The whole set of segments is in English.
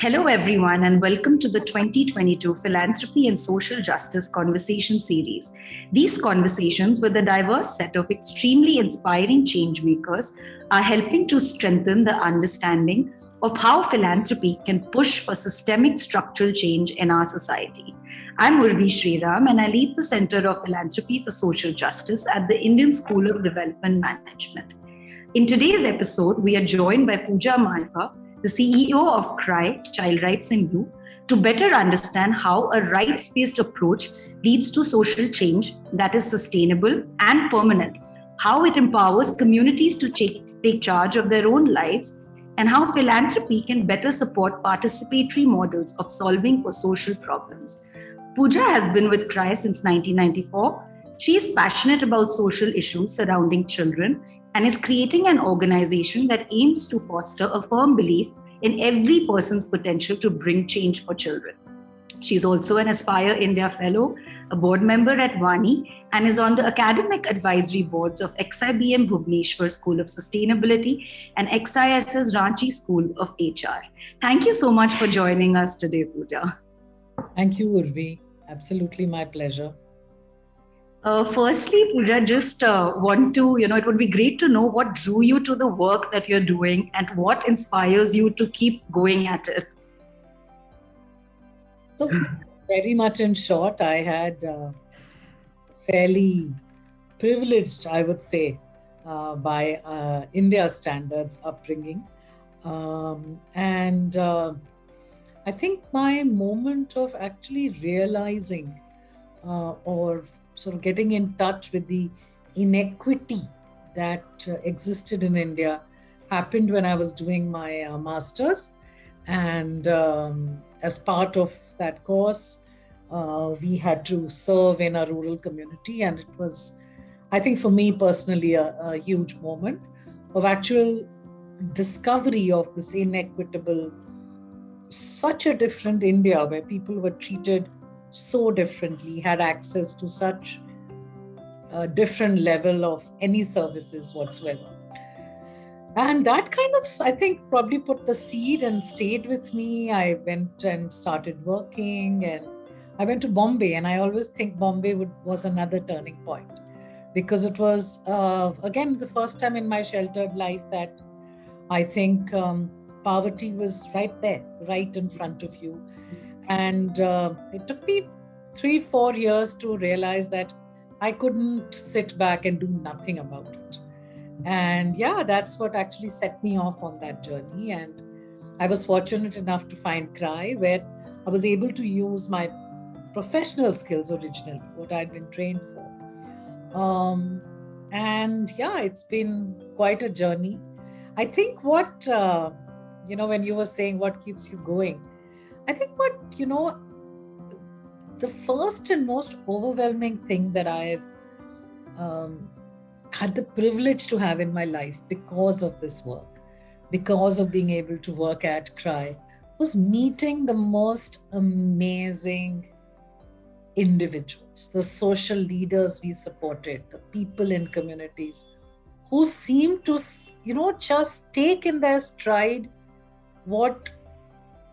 Hello, everyone, and welcome to the 2022 Philanthropy and Social Justice Conversation Series. These conversations, with a diverse set of extremely inspiring changemakers, are helping to strengthen the understanding of how philanthropy can push for systemic structural change in our society. I'm Urvi Shriram, and I lead the Center of Philanthropy for Social Justice at the Indian School of Development Management. In today's episode, we are joined by Puja Marwaha, the CEO of CRY, Child Rights and You, to better understand how a rights-based approach leads to social change that is sustainable and permanent, how it empowers communities to take charge of their own lives, and how philanthropy can better support participatory models of solving for social problems. Puja has been with CRY since 1994. She is passionate about social issues surrounding children and is creating an organization that aims to foster a firm belief in every person's potential to bring change for children. She's also an Aspire India Fellow, a board member at Vani, and is on the academic advisory boards of XIBM Bhubaneswar School of Sustainability and XISS Ranchi School of HR. Thank you so much for joining us today, Puja. Thank you, Urvi. Absolutely my pleasure. Firstly, Puja, just want to, it would be great to know what drew you to the work that you're doing and what inspires you to keep going at it. So, very much in short, I had fairly privileged, I would say, by India standards upbringing. And I think my moment of actually realizing or sort of getting in touch with the inequity that existed in India happened when I was doing my master's. And as part of that course, we had to serve in a rural community. And it was, I think for me personally, a huge moment of actual discovery of this inequitable, such a different India where people were treated so differently, had access to such a different level of any services whatsoever. And that kind of, I think, probably put the seed and stayed with me. I went and started working, and I went to Bombay, and I always think Bombay was another turning point, because it was, again, the first time in my sheltered life that I think poverty was right there, right in front of you. And it took me 3-4 years to realize that I couldn't sit back and do nothing about it. And yeah, that's what actually set me off on that journey. And I was fortunate enough to find CRY, where I was able to use my professional skills originally, what I'd been trained for. And yeah, it's been quite a journey. I think what, when you were saying what keeps you going, I think the first and most overwhelming thing that I've had the privilege to have in my life because of this work, because of being able to work at CRY, was meeting the most amazing individuals, the social leaders we supported, the people in communities who seemed to, just take in their stride what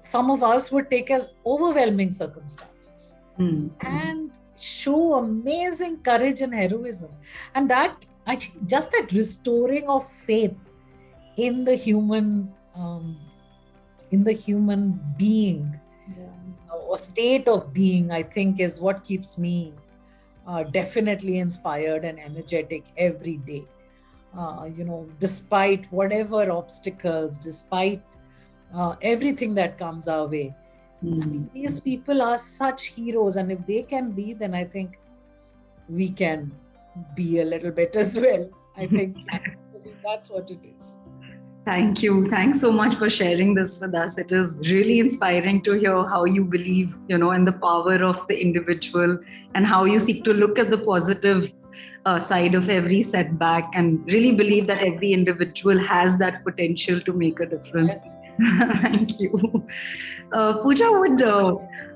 some of us would take as overwhelming circumstances and show amazing courage and heroism. And that, I think, just that restoring of faith in the human being, or state of being, I think is what keeps me definitely inspired and energetic every day. Despite whatever obstacles, despite everything that comes our way. These people are such heroes, and if they can be, then I think we can be a little bit as well. I think that's what it is. Thank you. Thanks so much for sharing this with us. It is really inspiring to hear how you believe, in the power of the individual and how you seek to look at the positive side of every setback and really believe that every individual has that potential to make a difference. Thank you. Pooja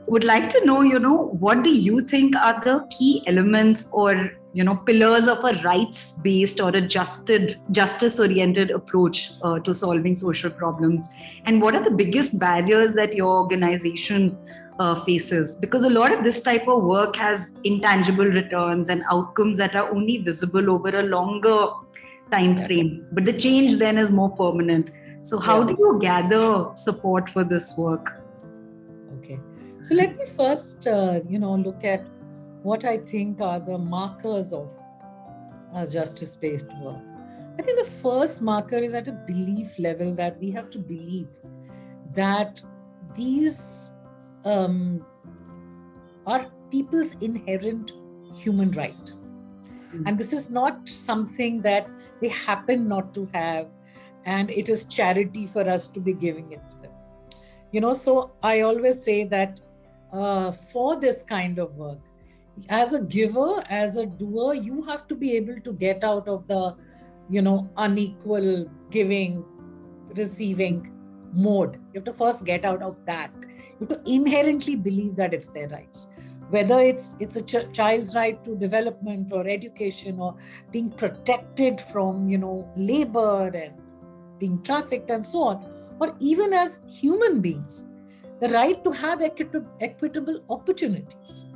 would like to know, what do you think are the key elements or, pillars of a rights-based or a justice-oriented approach to solving social problems? And what are the biggest barriers that your organization faces? Because a lot of this type of work has intangible returns and outcomes that are only visible over a longer time frame, but the change then is more permanent. So how do you gather support for this work? Okay. So let me first, look at what I think are the markers of justice-based work. I think the first marker is at a belief level, that we have to believe that these are people's inherent human right. And this is not something that they happen not to have, and it is charity for us to be giving it to them. So I always say that for this kind of work, as a giver, as a doer, you have to be able to get out of the, unequal giving, receiving mode. You have to first get out of that. You have to inherently believe that it's their rights. Whether it's a child's right to development or education, or being protected from, labor and being trafficked and so on, or even as human beings, the right to have equitable opportunities,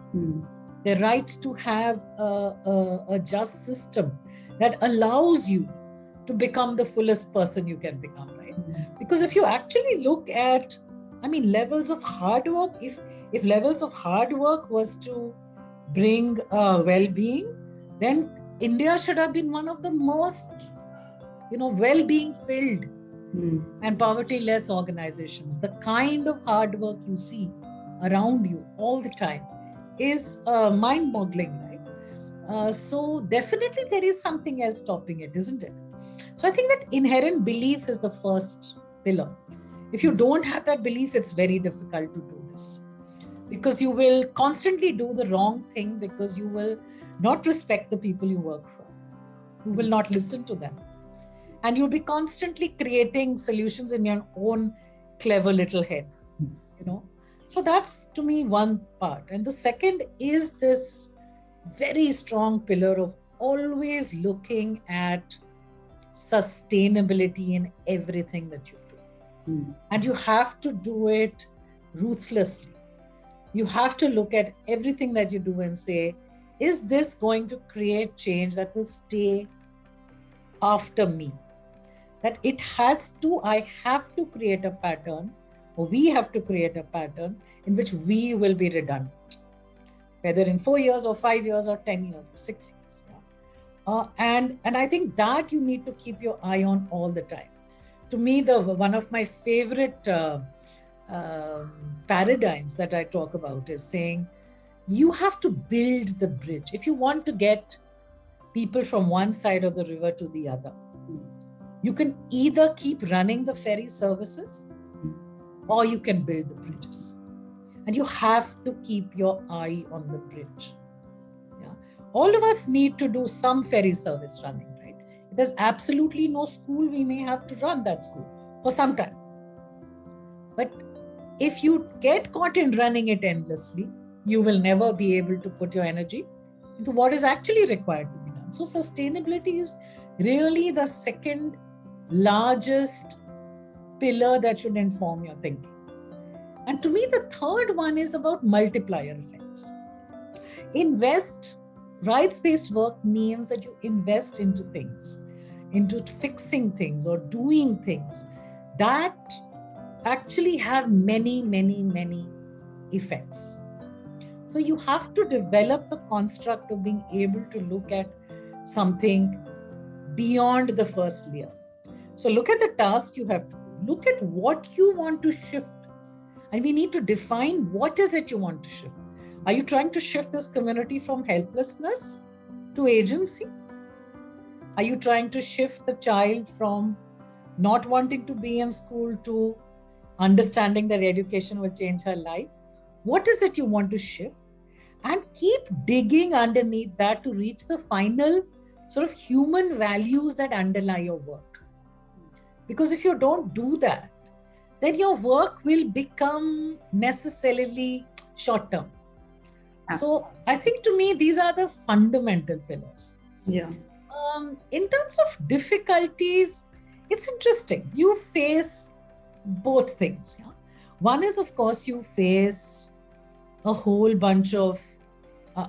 the right to have a just system that allows you to become the fullest person you can become, right? Because if you actually look at, levels of hard work, if levels of hard work was to bring well-being, then India should have been one of the most, well-being filled and poverty-less organizations. The kind of hard work you see around you all the time is mind-boggling, right? So definitely there is something else topping it, isn't it? So I think that inherent belief is the first pillar. If you don't have that belief, it's very difficult to do this, because you will constantly do the wrong thing, because you will not respect the people you work for. You will not listen to them. And you'll be constantly creating solutions in your own clever little head, So that's, to me, one part. And the second is this very strong pillar of always looking at sustainability in everything that you do. And you have to do it ruthlessly. You have to look at everything that you do and say, is this going to create change that will stay after me? That I have to create a pattern, or we have to create a pattern in which we will be redundant, whether in 4 years or 5 years or 10 years or 6 years. And I think that you need to keep your eye on all the time. To me, one of my favorite paradigms that I talk about is saying, you have to build the bridge. If you want to get people from one side of the river to the other, you can either keep running the ferry services, or you can build the bridges. And you have to keep your eye on the bridge. All of us need to do some ferry service running, right? If there's absolutely no school, we may have to run that school for some time. But if you get caught in running it endlessly, you will never be able to put your energy into what is actually required to be done. So sustainability is really the second largest pillar that should inform your thinking. And to me, the third one is about multiplier effects. Rights-based work means that you invest into things, into fixing things or doing things that actually have many, many, many effects. So you have to develop the construct of being able to look at something beyond the first layer. So look at the task you have to do. Look at what you want to shift. And we need to define what is it you want to shift. Are you trying to shift this community from helplessness to agency? Are you trying to shift the child from not wanting to be in school to understanding that education will change her life? What is it you want to shift? And keep digging underneath that to reach the final sort of human values that underlie your work. Because if you don't do that, then your work will become necessarily short term. So I think to me, these are the fundamental pillars. Yeah. In terms of difficulties, it's interesting. You face both things. Yeah? One is, of course, you face a whole bunch of,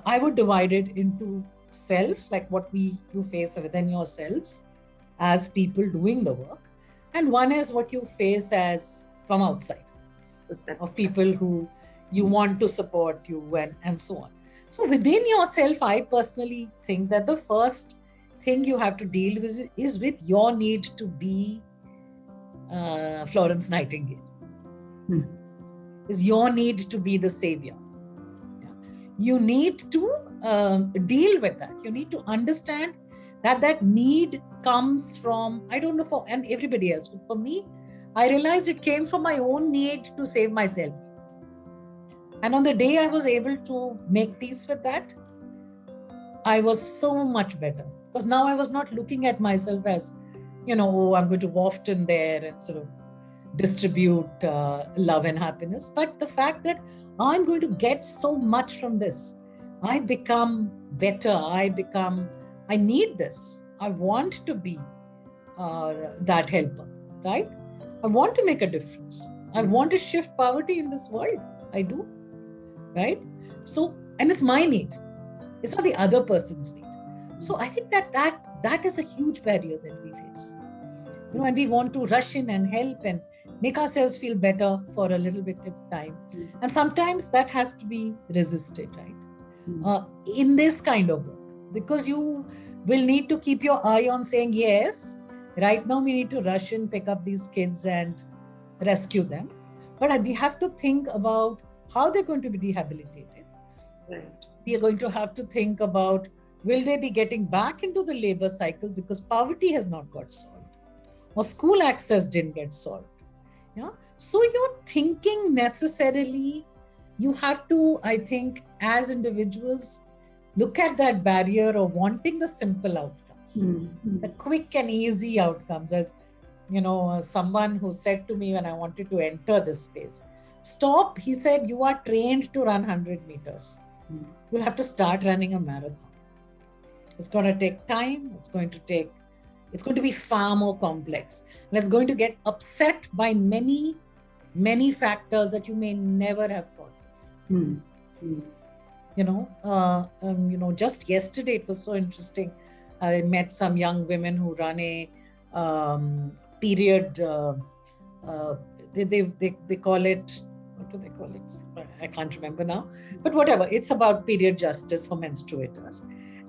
I would divide it into self, like what you face within yourselves as people doing the work. And one is what you face as from outside, of people who you want to support you and so on. So within yourself, I personally think that the first thing you have to deal with is with your need to be Florence Nightingale. Is your need to be the savior. Yeah. You need to deal with that. You need to understand that need comes from, I don't know and everybody else, but for me, I realized it came from my own need to save myself. And on the day I was able to make peace with that, I was so much better. Because now I was not looking at myself as, I'm going to waft in there and sort of distribute love and happiness. But the fact that I'm going to get so much from this, I become better. I need this. I want to be that helper, right? I want to make a difference. I want to shift poverty in this world. I do, right? So, and it's my need. It's not the other person's need. So I think that is a huge barrier that we face. And we want to rush in and help and make ourselves feel better for a little bit of time. And sometimes that has to be resisted, right? In this kind of work, because you will need to keep your eye on saying, yes, right now we need to rush in, pick up these kids and rescue them. But we have to think about how they're going to be rehabilitated. Right. We are going to have to think about, will they be getting back into the labor cycle because poverty has not got solved or school access didn't get solved. Yeah. So you're thinking necessarily, you have to, I think, as individuals, look at that barrier of wanting the simple outcomes, the quick and easy outcomes. As someone who said to me when I wanted to enter this space, stop, he said, you are trained to run 100 meters. You'll have to start running a marathon. It's going to take time. It's going to be far more complex. And it's going to get upset by many, many factors that you may never have thought of. Just yesterday, it was so interesting. I met some young women who run a period, they call it, what do they call it? I can't remember now, but whatever. It's about period justice for menstruators.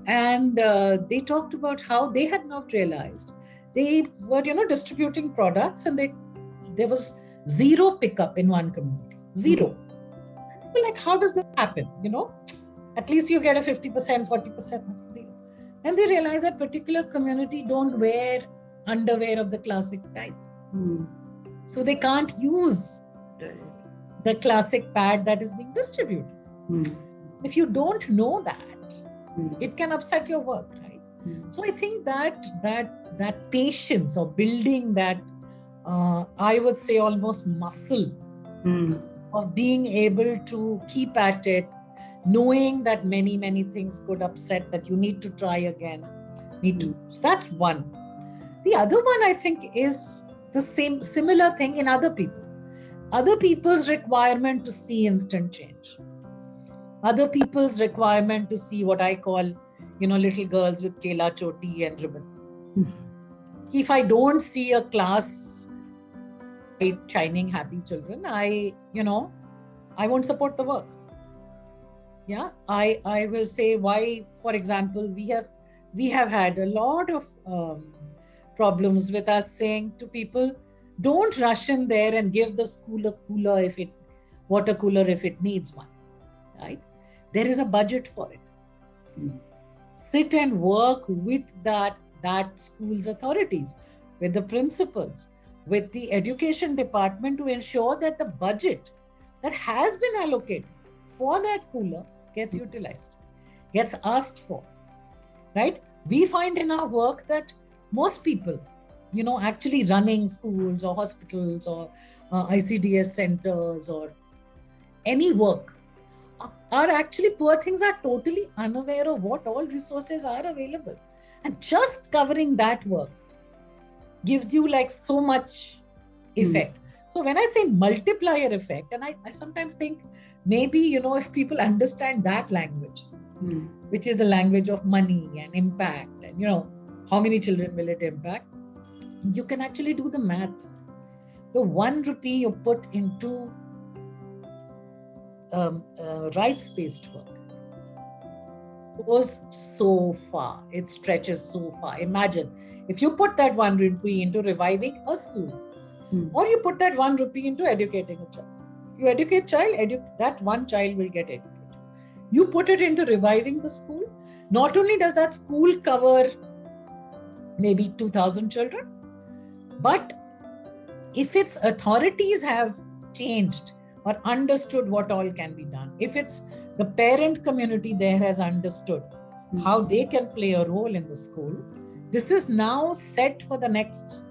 And they talked about how they had not realized they were, distributing products and there was zero pickup in one community, zero. And they were like, how does that happen? At least you get a 50%, 40%, zero. And they realized that particular community don't wear underwear of the classic type. So they can't use the classic pad that is being distributed. If you don't know that, it can upset your work, right? So I think that patience or building that, I would say almost muscle of being able to keep at it, knowing that many, many things could upset, that you need to try again. So that's one. The other one, I think, is the similar thing in other people. Other people's requirement to see instant change. Other people's requirement to see what I call, little girls with kela choti and ribbon. If I don't see a class shining happy children, I won't support the work. Yeah, I will say why, for example, we have had a lot of problems with us saying to people, don't rush in there and give the school a cooler water cooler if it needs one, right? There is a budget for it. Sit and work with that school's authorities, with the principals, with the education department to ensure that the budget that has been allocated for that cooler gets utilized, gets asked for, right? We find in our work that most people, actually running schools or hospitals or ICDS centers or any work, are actually poor things are totally unaware of what all resources are available. And just covering that work gives you like so much effect. So when I say multiplier effect, and I sometimes think maybe, if people understand that language, which is the language of money and impact, and how many children will it impact, you can actually do the math. The 1 rupee you put into rights-based work goes so far. It stretches so far. Imagine if you put that 1 rupee into reviving a school, or you put that 1 rupee into educating a child. You educate child, that one child will get educated. You put it into reviving the school. Not only does that school cover maybe 2,000 children, but if its authorities have changed or understood what all can be done, if it's the parent community there has understood how they can play a role in the school, this is now set for the next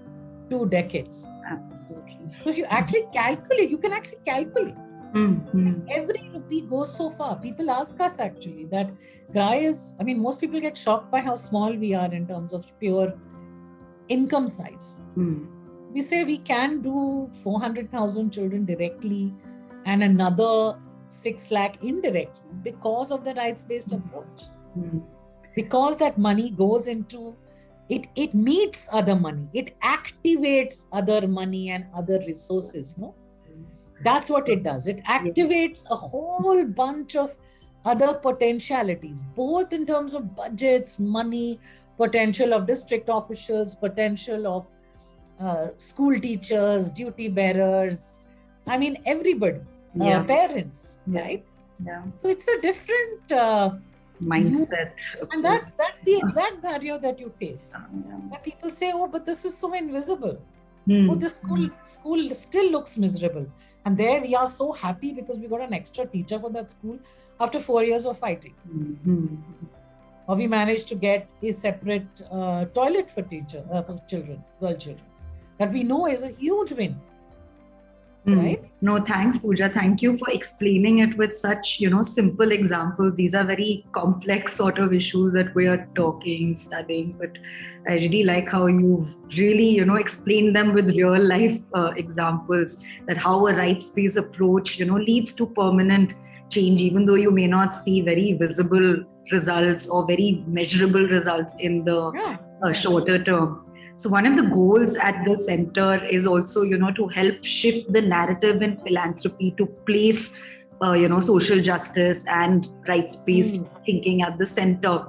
2 decades. Absolutely. So if you actually calculate, you can actually calculate. Every rupee goes so far. People ask us actually that most people get shocked by how small we are in terms of pure income size. We say we can do 400,000 children directly and another 6 lakh indirectly because of the rights-based approach. Because that money goes into it meets other money, it activates other money and other resources. That's what it does. It activates a whole bunch of other potentialities, both in terms of budgets, money, potential of district officials, potential of school teachers, duty bearers, everybody, parents, right? Yeah. So it's a different mindset. And that's the exact barrier that you face. That people say, oh, but this is so invisible. Oh, the school still looks miserable. And there we are so happy because we got an extra teacher for that school after 4 years of fighting. Or we managed to get a separate toilet for children, girl children. That we know is a huge win. Right? No, thanks, Puja. Thank you for explaining it with such, simple examples. These are very complex sort of issues that we are studying, but I really like how you've really, explained them with real life examples, that how a rights-based approach, leads to permanent change, even though you may not see very visible results or very measurable results in the shorter term. So one of the goals at the center is also, to help shift the narrative in philanthropy to place, social justice and rights-based thinking at the center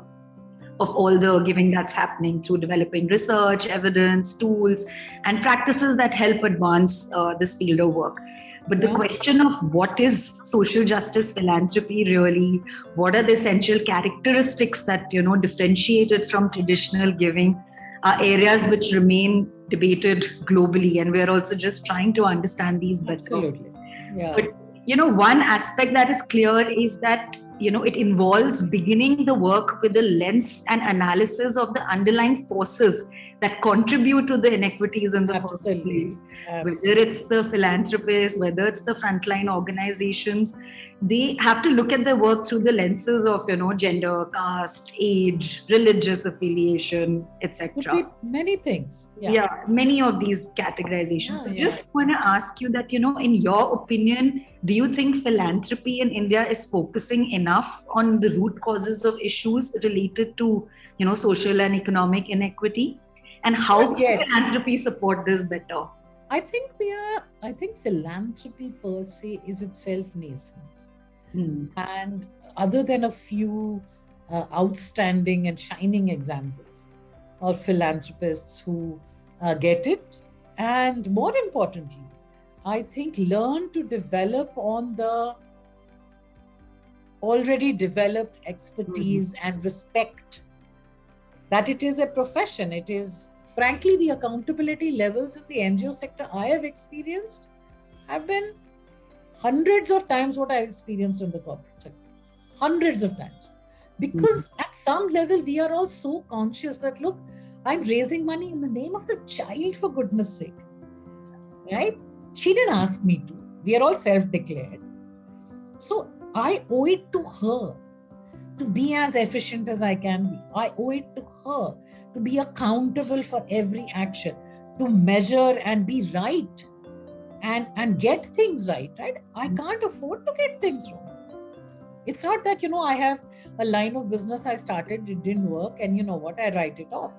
of all the giving that's happening through developing research, evidence, tools, and practices that help advance this field of work. But the question of what is social justice philanthropy really, what are the essential characteristics that, differentiate it from traditional giving, are areas which remain debated globally, and we're also just trying to understand these better. Absolutely. Yeah. But one aspect that is clear is that it involves beginning the work with the lens and analysis of the underlying forces that contribute to the inequities in the first place. Whether it's the philanthropists, whether it's the frontline organizations, they have to look at their work through the lenses of, gender, caste, age, religious affiliation, etc. Many things. Yeah, many of these categorizations. So just want to ask you that, in your opinion, do you think philanthropy in India is focusing enough on the root causes of issues related to, social and economic inequity? And how can philanthropy support this better? I think philanthropy per se is itself nascent. And other than a few outstanding and shining examples of philanthropists who get it, and more importantly, I think learn to develop on the already developed expertise and respect that it is a profession. It is, frankly, the accountability levels in the NGO sector I have experienced have been hundreds of times what I experienced in the corporate sector. Hundreds of times. Because at some level, we are all so conscious that, look, I'm raising money in the name of the child, for goodness sake. Right? She didn't ask me to. We are all self-declared. So I owe it to her to be as efficient as I can be. I owe it to her to be accountable for every action, to measure and be right and get things right? I can't afford to get things wrong. It's not that, I have a line of business I started, it didn't work, and you know what, I write it off.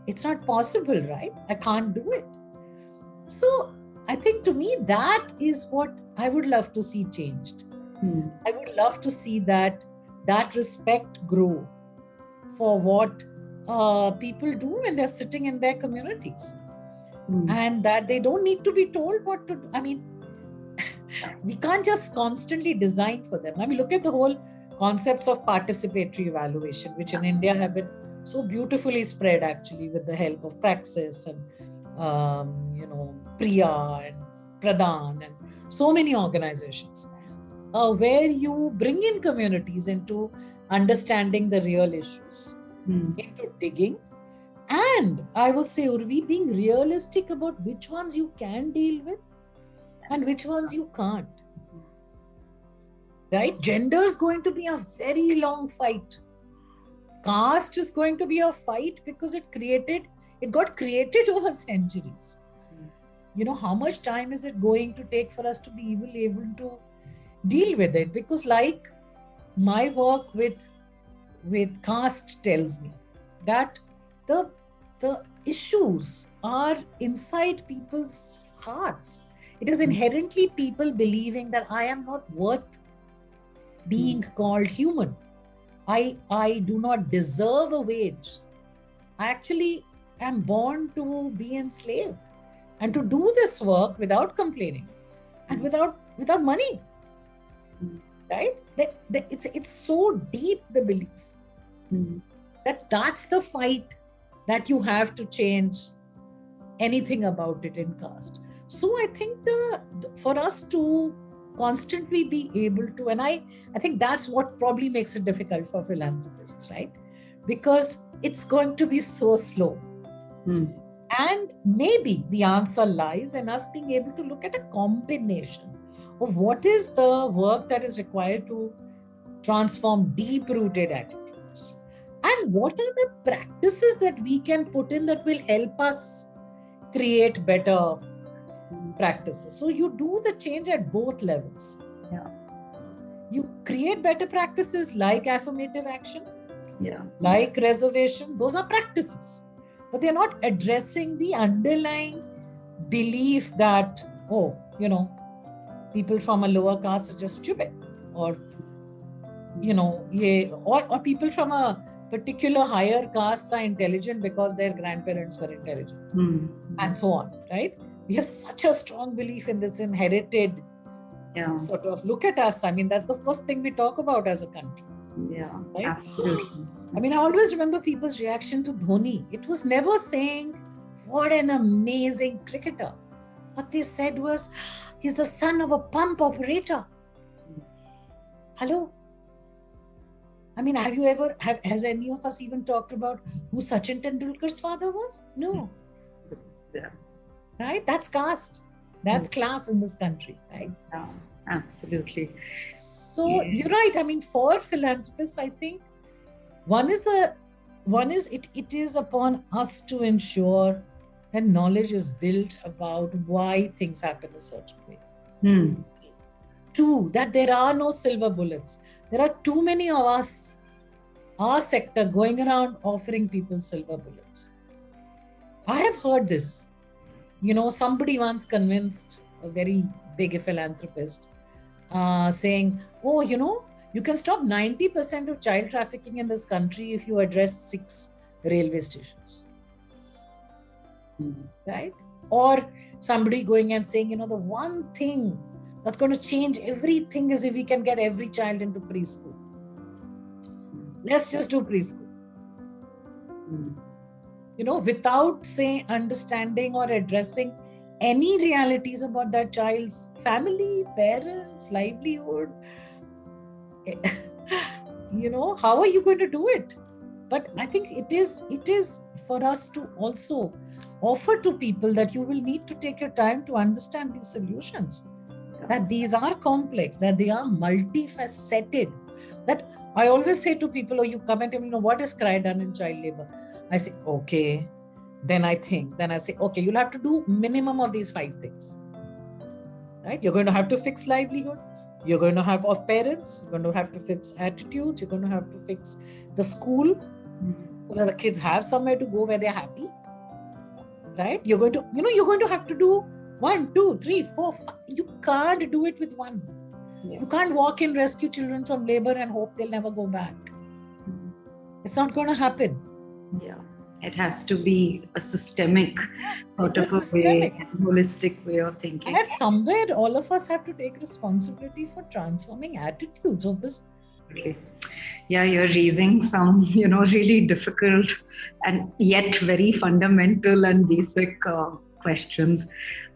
It's not possible, right? I can't do it. So I think to me, that is what I would love to see changed. I would love to see that respect grow for what people do when they're sitting in their communities. And that they don't need to be told what to do. I mean, we can't just constantly design for them. I mean, look at the whole concepts of participatory evaluation, which in India have been so beautifully spread actually with the help of Praxis and, Priya and Pradhan and so many organizations, where you bring in communities into understanding the real issues, into digging. And I would say, Urvi, being realistic about which ones you can deal with and which ones you can't. Right? Gender is going to be a very long fight. Caste is going to be a fight because it got created over centuries. How much time is it going to take for us to be able to deal with it? Because like my work with caste tells me that the issues are inside people's hearts. It is inherently people believing that I am not worth being called human. I do not deserve a wage. I actually am born to be enslaved and to do this work without complaining and without money. Right? It's so deep, the belief that's the fight that you have to change anything about it in caste. So I think for us to constantly be able to, and I think that's what probably makes it difficult for philanthropists, right? Because it's going to be so slow. And maybe the answer lies in us being able to look at a combination of what is the work that is required to transform deep-rooted attitudes, and what are the practices that we can put in that will help us create better practices. So you do the change at both levels. You create better practices like affirmative action, like reservation. Those are practices, but they're not addressing the underlying belief that, people from a lower caste are just stupid, or or people from a particular higher castes are intelligent because their grandparents were intelligent, and so on, right? We have such a strong belief in this inherited sort of look at us. I mean, that's the first thing we talk about as a country. Right? Absolutely. I mean, I always remember people's reaction to Dhoni. It was never saying, what an amazing cricketer. What they said was, he's the son of a pump operator. Hello? I mean, has any of us even talked about who Sachin Tendulkar's father was? No. Right? That's caste. That's class in this country, right? Yeah, absolutely. So you're right. I mean, for philanthropists, I think one is it is upon us to ensure that knowledge is built about why things happen a certain way. Two, that there are no silver bullets. There are too many of us, our sector, going around offering people silver bullets. I have heard this. Somebody once convinced a very big philanthropist saying, you can stop 90% of child trafficking in this country if you address 6 railway stations. Right? Or somebody going and saying, the one thing that's going to change everything is if we can get every child into preschool. Let's just do preschool. Without understanding or addressing any realities about that child's family, parents, livelihood. How are you going to do it? But I think it is for us to also offer to people that you will need to take your time to understand these solutions, that these are complex, that they are multifaceted. That I always say to people, you come and tell me, what is CRY done in child labor? I say, okay. Then I say, okay, you'll have to do minimum of these 5 things. Right? You're going to have to fix livelihood. You're going to have of parents. You're going to have to fix attitudes. You're going to have to fix the school, where the kids have somewhere to go where they're happy. Right? You're going to have to do 1, 2, 3, 4, 5. You can't do it with one. Yeah. You can't walk in, rescue children from labor and hope they'll never go back. It's not going to happen. Yeah. It has to be a systemic sort of a way, holistic way of thinking. And somewhere all of us have to take responsibility for transforming attitudes of this. Okay. Yeah, you're raising some, really difficult and yet very fundamental and basic questions.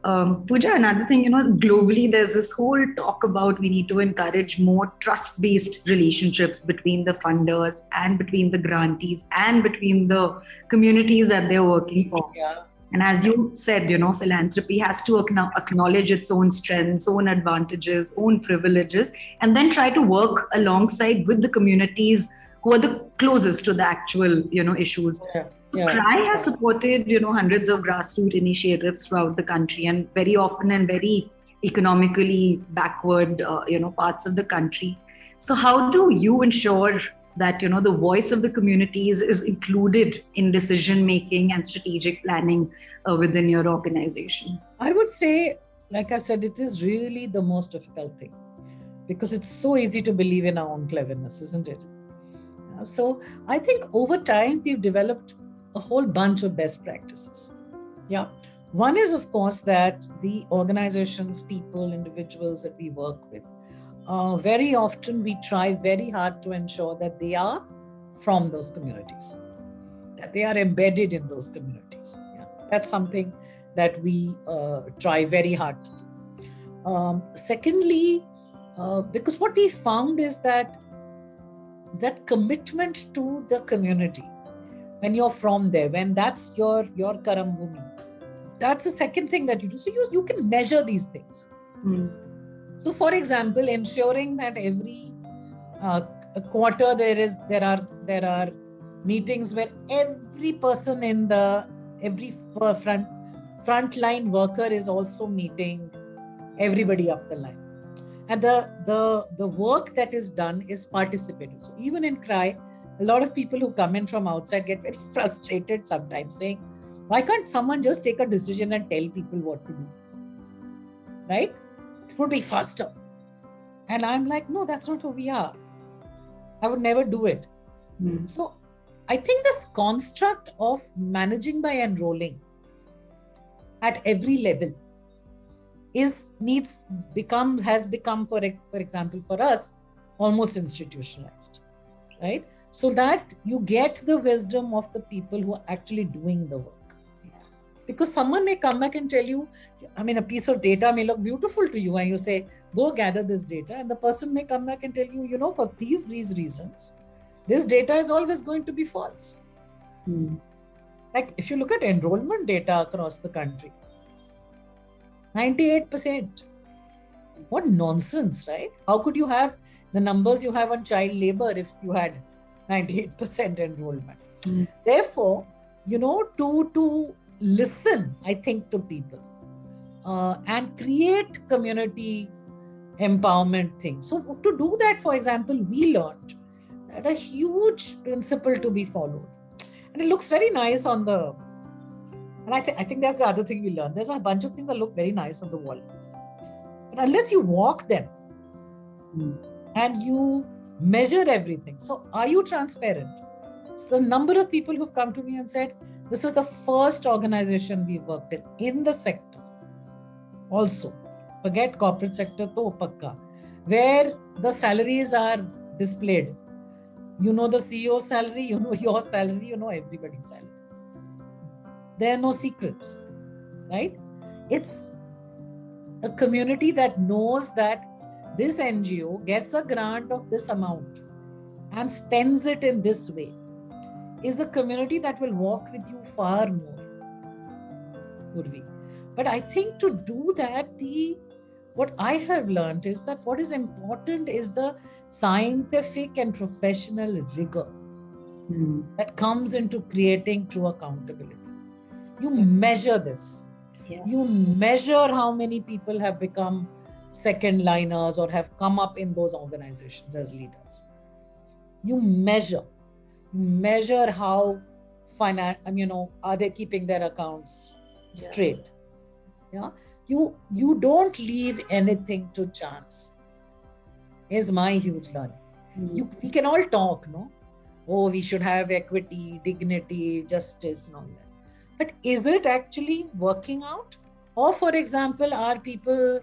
Puja, another thing, globally, there's this whole talk about we need to encourage more trust-based relationships between the funders and between the grantees and between the communities that they're working for. Yeah. And as you said, philanthropy has to acknowledge its own strengths, own advantages, own privileges, and then try to work alongside with the communities who are the closest to the actual, issues. Yeah. So CRY has supported, hundreds of grassroots initiatives throughout the country, and very often in very economically backward, parts of the country. So how do you ensure that, the voice of the communities is included in decision-making and strategic planning within your organization? I would say, like I said, it is really the most difficult thing, because it's so easy to believe in our own cleverness, isn't it? So I think over time, we've developed a whole bunch of best practices. Yeah. One is, of course, that the organizations, people, individuals that we work with, very often we try very hard to ensure that they are from those communities, that they are embedded in those communities. Yeah. That's something that we try very hard to do. Secondly, because what we found is that commitment to the community, when you're from there, when that's your Karam Bhumi, that's the second thing that you do. So you can measure these things. So, for example, ensuring that every quarter there are meetings where every person in every frontline worker is also meeting everybody up the line, and the work that is done is participative. So even in CRY, a lot of people who come in from outside get very frustrated sometimes, saying, why can't someone just take a decision and tell people what to do? Right? It would be faster. And I'm like, no, that's not who we are. I would never do it. So I think this construct of managing by enrolling at every level has become, for example, for us, almost institutionalized, right? So that you get the wisdom of the people who are actually doing the work. Because someone may come back and tell you, a piece of data may look beautiful to you, and you say, go gather this data. And the person may come back and tell you, for these reasons, this data is always going to be false. Like if you look at enrollment data across the country, 98%. What nonsense, right? How could you have the numbers you have on child labor if you had 98% enrollment? Therefore, to listen, I think, to people and create community empowerment things. So to do that, for example, we learned that a huge principle to be followed. And it looks very nice on the... And I think that's the other thing we learned. There's a bunch of things that look very nice on the wall. But unless you walk them and you measure everything. So are you transparent? So the number of people who've come to me and said, this is the first organization we worked in the sector. Also, forget corporate sector, to pakka, where the salaries are displayed. You know the CEO's salary, you know your salary, you know everybody's salary. There are no secrets, right? It's a community that knows that this NGO gets a grant of this amount and spends it in this way. Is a community that will walk with you far more. Urvi. But I think to do that, what I have learned is that what is important is the scientific and professional rigor that comes into creating true accountability. You measure this. You measure how many people have become second liners or have come up in those organizations as leaders. You measure how are they keeping their accounts straight? Yeah. You don't leave anything to chance, is my huge learning. We can all talk, no? Oh, we should have equity, dignity, justice, and all that. But is it actually working out? Or, for example, are people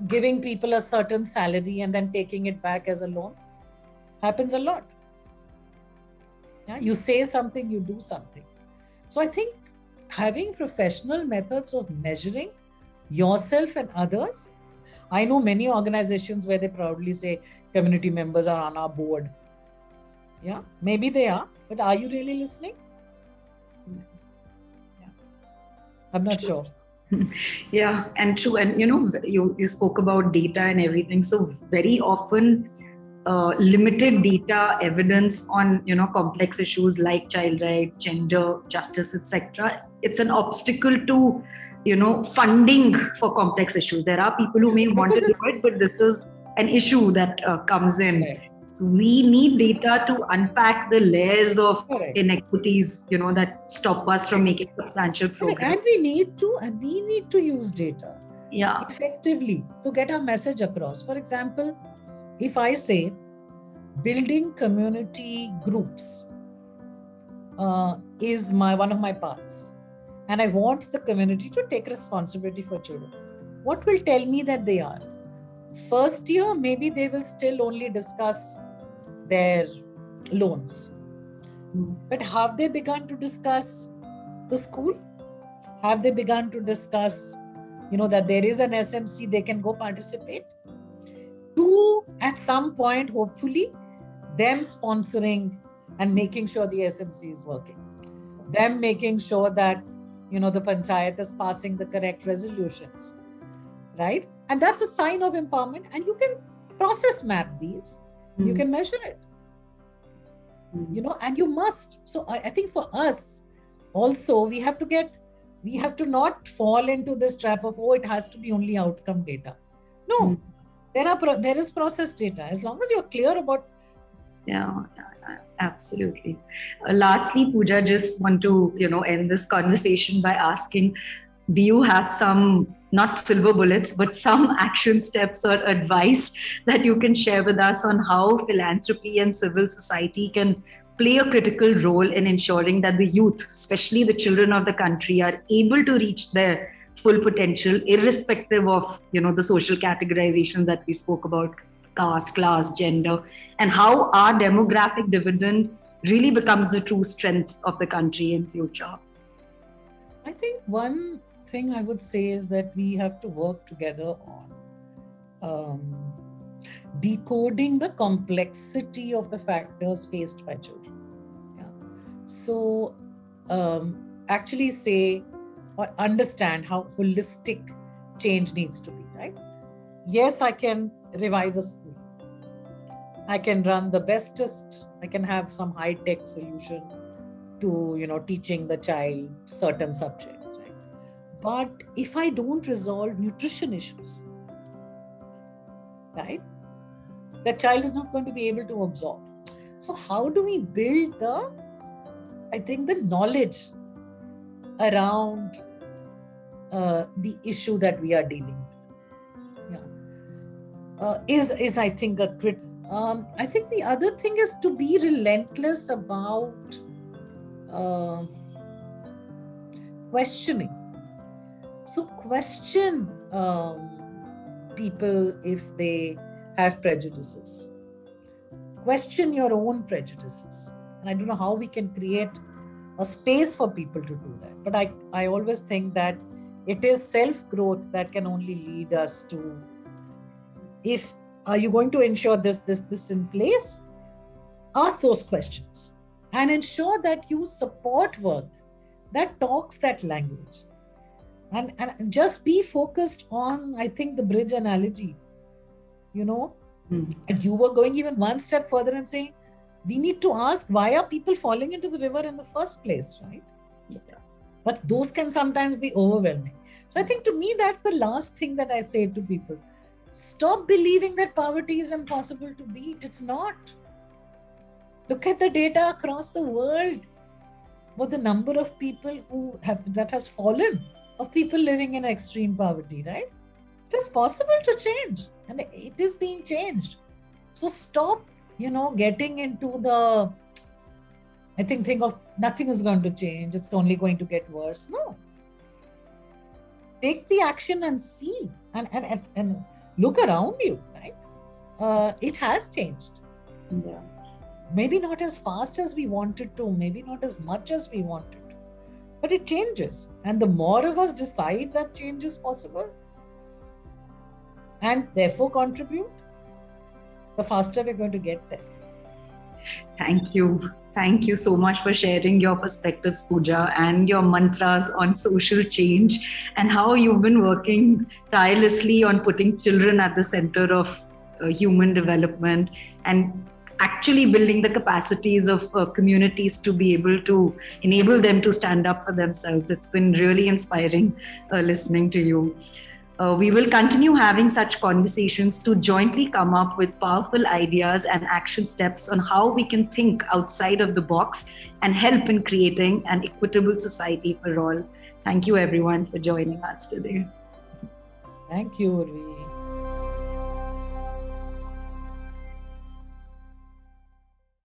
giving people a certain salary and then taking it back as a loan? Happens a lot. Yeah? You say something, you do something. So I think having professional methods of measuring yourself and others. I know many organizations where they proudly say community members are on our board. Yeah, maybe they are, but are you really listening? Yeah. I'm not sure. Yeah, and true. And you spoke about data and everything. So very often limited data evidence on complex issues like child rights, gender, justice, etc. It's an obstacle to funding for complex issues. There are people who may want to do it, but this is an issue that comes in. Right. So we need data to unpack the layers of inequities, that stop us from making substantial progress. And we need to use data effectively to get our message across. For example, if I say building community groups is one of my parts, and I want the community to take responsibility for children, what will tell me that they are? First year, maybe they will still only discuss their loans. But have they begun to discuss the school? Have they begun to discuss, that there is an SMC, they can go participate? To, at some point, hopefully, them sponsoring and making sure the SMC is working. Them making sure that, the panchayat is passing the correct resolutions, right? And that's a sign of empowerment. And you can process map these. You can measure it. And you must. So I think for us also, we have to not fall into this trap of, it has to be only outcome data. No, there is process data. As long as you're clear about. Yeah, absolutely. Lastly, Puja, just want to, end this conversation by asking, do you have some, not silver bullets, but some action steps or advice that you can share with us on how philanthropy and civil society can play a critical role in ensuring that the youth, especially the children of the country, are able to reach their full potential, irrespective of, the social categorization that we spoke about, caste, class, gender, and how our demographic dividend really becomes the true strength of the country in future? I think one thing I would say is that we have to work together on decoding the complexity of the factors faced by children. Yeah. So actually say or understand how holistic change needs to be, right? Yes, I can revive a school. I can run the bestest, I can have some high-tech solution to, teaching the child certain subjects, right? But if I don't resolve nutrition issues, right, the child is not going to be able to absorb. So how do we build the knowledge around the issue that we are dealing with? Yeah. Is I think a crit. I think the other thing is to be relentless about questioning. So question people if they have prejudices. Question your own prejudices. And I don't know how we can create a space for people to do that. But I always think that it is self-growth that can only lead us to, are you going to ensure this in place? Ask those questions and ensure that you support work that talks that language. And just be focused on, I think, the bridge analogy. If you were going even one step further and saying, we need to ask, why are people falling into the river in the first place, right? Yeah. But those can sometimes be overwhelming. So I think, to me, that's the last thing that I say to people. Stop believing that poverty is impossible to beat. It's not. Look at the data across the world. What the number of people that has fallen, of people living in extreme poverty, right? It is possible to change, and it is being changed. So stop, getting into the, I think of nothing is going to change, it's only going to get worse. No. Take the action and see, and look around you, right? It has changed. Yeah. Maybe not as fast as we wanted to, maybe not as much as we wanted to, but it changes. And the more of us decide that change is possible and therefore contribute, the faster we're going to get there. Thank you. Thank you so much for sharing your perspectives, Puja, and your mantras on social change, and how you've been working tirelessly on putting children at the center of human development and actually building the capacities of communities to be able to enable them to stand up for themselves. It's been really inspiring listening to you. We will continue having such conversations to jointly come up with powerful ideas and action steps on how we can think outside of the box and help in creating an equitable society for all. Thank you, everyone, for joining us today. Thank you, Urvi.